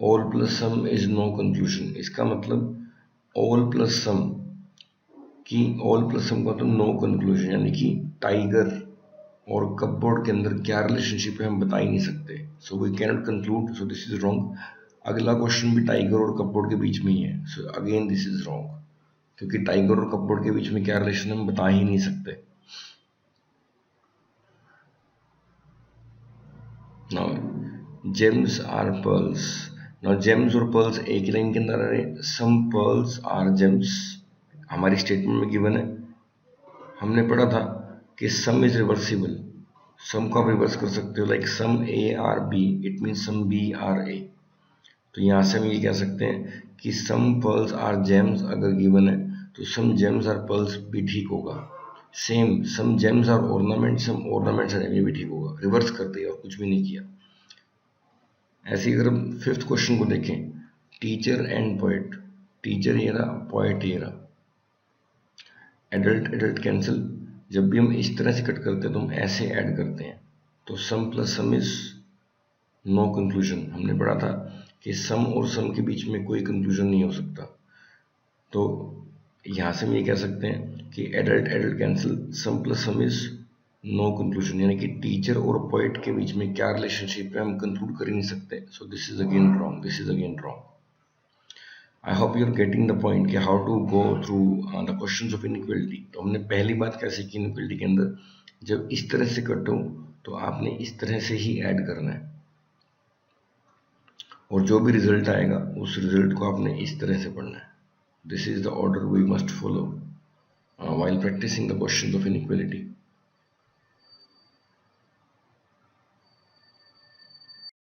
All plus some is no conclusion, इसका मतलब all plus सम की ऑल प्लस सम का तो नो कंक्लूजन, यानी कि टाइगर और कपबोर्ड के अंदर क्या रिलेशनशिप है हम बता ही नहीं सकते, so we cannot conclude, so this is wrong. अगला क्वेश्चन भी टाइगर और कपबोर्ड के बीच में ही है, so again this is wrong, क्योंकि टाइगर और कपबोर्ड के बीच में क्या रिलेशन हम बता ही नहीं सकते। Now gems are pearls, now gems और पर्ल्स एक ही लाइन के अंदर आ रहे हैं, सम पर्ल्स आर जेम्स हमारी स्टेटमेंट में गिवन है। हमने पढ़ा था कि सम इज रिवर्सिबल, सम को आप रिवर्स कर सकते हो, like some A are B it mean some B are A. तो यहाँ से हम ये कह सकते हैं कि सम पर्ल्स आर जेम्स अगर गिवन है तो सम जेम्स आर पर्ल्स भी ठीक होगा। Same some gems are ornament, some ornaments are ये भी ठीक होगा, रिवर्स कर दिया और कुछ भी नहीं किया। ऐसे अगर हम फिफ्थ क्वेश्चन को देखें, टीचर एंड पोएट, टीचर ये रहा, पोएट ये रहा, एडल्ट एडल्ट कैंसिल, जब भी हम इस तरह से कट करते हैं तो हम ऐसे ऐड करते हैं, तो some plus some is no conclusion. हमने पढ़ा था कि सम और सम के बीच में कोई कंक्लूजन नहीं हो सकता, तो यहाँ से हम ये कह सकते हैं कि adult adult cancel, some plus some is no conclusion, यानी कि टीचर और पोएट के बीच में क्या रिलेशनशिप है हम कंक्लूड कर ही नहीं सकते, so this is again wrong, this is again wrong. I hope you are getting the point कि how to go through the questions of inequality. तो हमने पहली बात कैसे की इनइक्वालिटी के अंदर, जब इस तरह से कटो तो आपने इस तरह से ही ऐड करना है, और जो भी रिजल्ट आएगा उस रिजल्ट को आपने इस तरह से पढ़ना है। This is the order we must follow while practicing the questions of inequality.